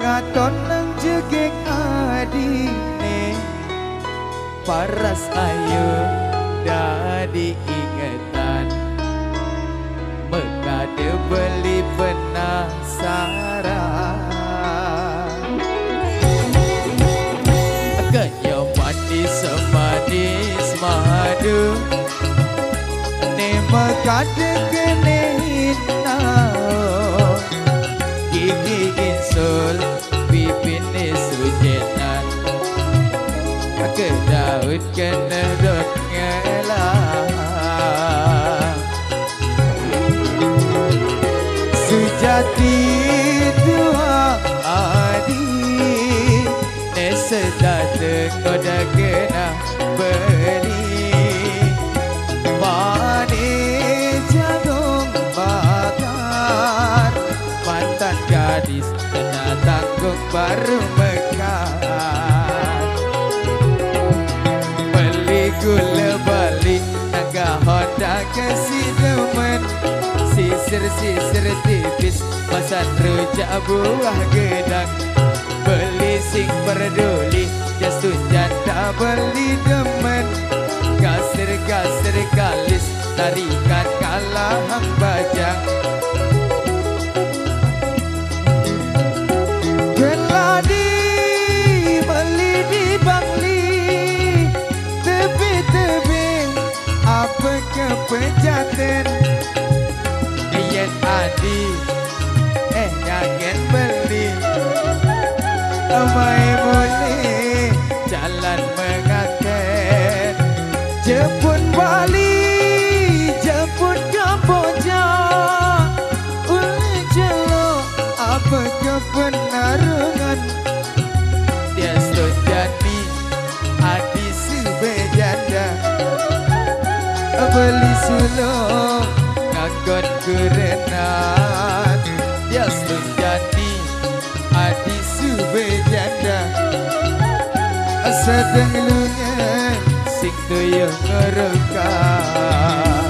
ngaton nang jegek adine paras ayo dadi ingetan mekade beli penasaran kaya manis manis madu ne mekade kenehina gigi insul pipin sujenan ke daud kena dot ngelah sejati tua adi ne sedate koda kena beli manis jagung bakar mantan gadis kena tanggung baru mekar beli gula balik naga honda kasih demen sisir-sisir tipis masan rujak buah gedang beli sing peduli jasun janda beli demen gasir-gasir kalis tarikan kalahang bajang geladi beli di Bangli tebing-tebing apa kepejaten yen adi nyagen beli amai boleh jalan menganten jemput Bali jemput Kamboja uli jelo apa kebenaran dia sejati adi sebejanda beli sulung nganggon kerenan dia sejati adi sebejanda sedang lunya sing tuyul ngerekam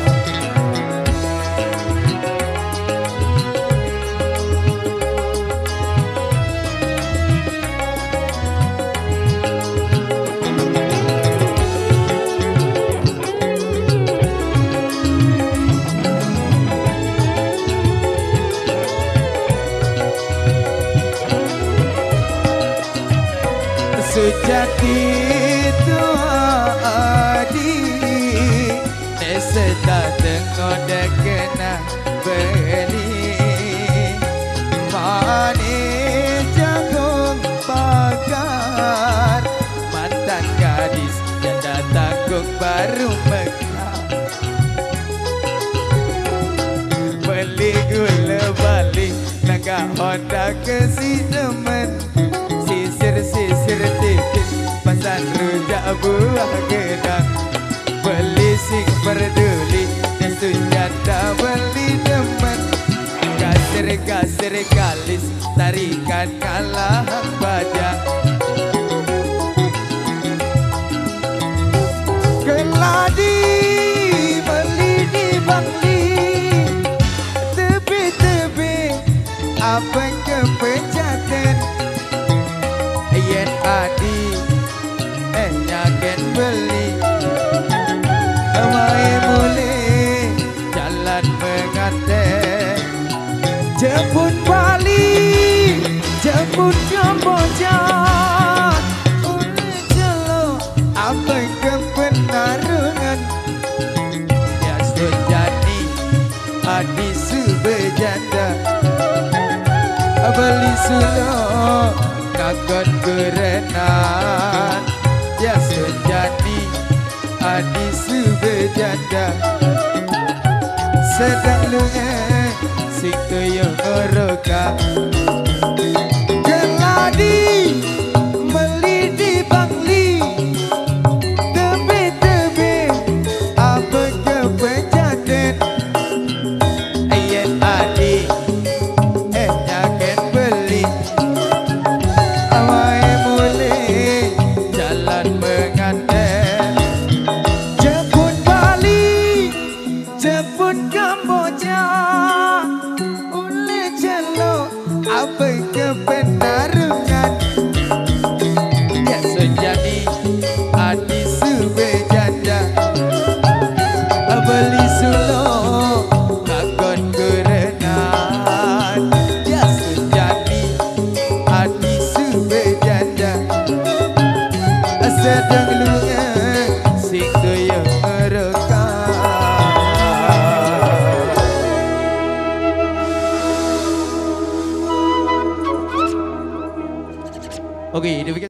sejati tua adi neseta tengok dah kena beli manis jagung bakar mantan gadis janda tanggung baru mekar beli gula balik naga honda kasih demen sisir-sisir tipis pasan rujak buah gedang beli sing peduli jasun janda beli demen gasir-gasir kalis tarikan kalahang bajang geladi beli di Bangli tepi-tepi apa kepejaten yen adi nyagen beli amai boleh jalan menganten jemput Bali jemput Kamboja uli jelo apa kebenaran ya sejati adi sebejanda beli sulung nganggon kerenan ya sejati adi sebejanda sedang lunya sing tuyul ngerekam geladi beli di Bangli tebing-tebing apa kepejaten yen adi nyagen beli amai boleh jalan menganten jemput Bali jemput Kamboja uli jelo apa kebenaran ya sejadi adi sebejanda beli sulo takon kerenan ya sejadi adi sebejanda sedang lunga sing daya merekam. Oke,